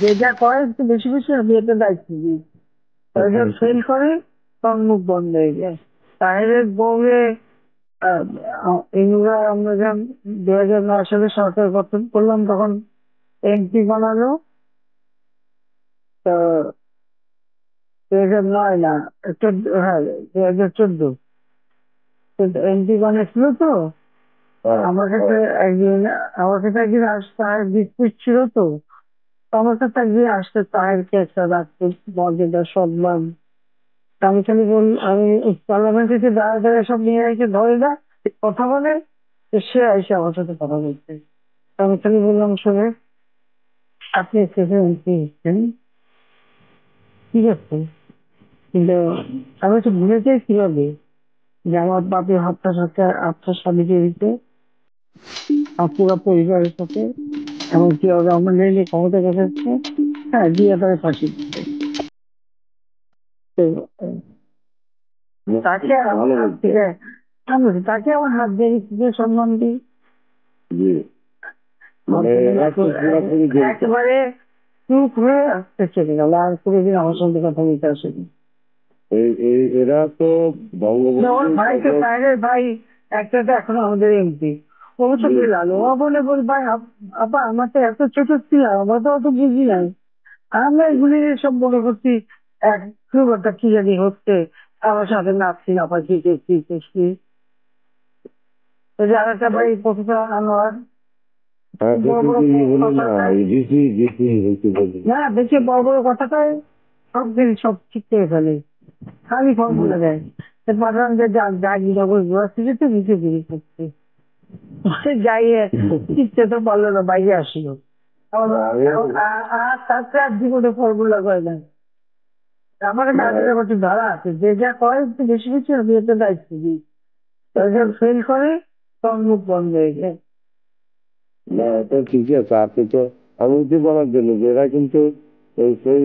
যে যা করে একটু বেশি বেশি আমি এটা দায়িত্ব দিই। যখন ফেল করে তখন মুখ বন্ধ হয়ে যায়। তাহেরের বউরে এগুলা আমরা যখন 2009 সালে সরকার গঠন করলাম তখন এমপি বানালো। তো 2009 না, 14, হ্যাঁ 2014 এমপি বানিয়েছিল তো। আমার কাছে একদিন আমার কাছে একদিন তাহের বিস্কুট ছিল তো। তো আমার কাছে একদিন আসতে তাহেরকে একটা রাখতে মর্যাদা সম্মান। তা আমি খালি আমি পার্লামেন্টে যে দাঁড়া দাঁড়া সব নিয়ে এসে ধরে না কথা বলে। তো সে এসে আমার সাথে কথা বলছে। তা আমি খালি বললাম, শোনে আপনি শেষে এমপি এসছেন, ঠিক আছে, কিন্তু আমি তো বুঝেছি কিভাবে যে আমার বাপের হত্যার সাথে আপনার স্বামীকে দিতে আমার পুরো পরিবারের সাথে, এমনকি ওরা আমার নিয়ে ক্ষমতা গেছে। হ্যাঁ, দিয়ে তাদের ফাঁসি দিতে। তো তাকে আমার হাত থেকে আমি বলছি, তাকে আমার হাত দিয়ে দিতে সম্মান দিই। জি, মানে একেবারে চুপ হয়ে আসতে চলে গেল, আর কোনোদিন আমার সঙ্গে কথা বলতে আসেনি। এরা তো আমার ভাই তো বাইরের ভাই, একটা তো এখনো আমাদের এমপি। ও তো বিলাল, ও বলে বল ভাই আপা আমার তো এত ছোট ছিলাম, আমরা তো অত বুঝি নাই। আমরা এগুলি সব মনে করছি এক খুব একটা কি জানি হচ্ছে, আমার সাথে নাচছি আপাচ্ছি দেখছি দেখছি। ওই যে আর একটা ভাই প্রফেসর আনোয়ার, বড় বড় কথা কয়। না বেশি বড় বড় কথা কয়, সব জিনিস সব ঠিক করে ফেলে, খালি ফর্মুলা দেয়। পাঠান যে জাগি জগৎ ঘোরাচ্ছি তো নিচে দিকে করছে যাইয়ে শিখতে তো পারলো না, বাইরে আসলো। আর তাতে আর জীবনে ফর্মুলা করে না। আমার কাছে একটু ধারা আছে, যে যা করে একটু বেশি বেশি আমি এটা দায়িত্ব দিই। যখন ফেল করে তখন মুখ বন্ধ হয়ে যায়। না, এটা ঠিকই আছে। আপনি তো আমি বলার জন্য যে এরা কিন্তু সেই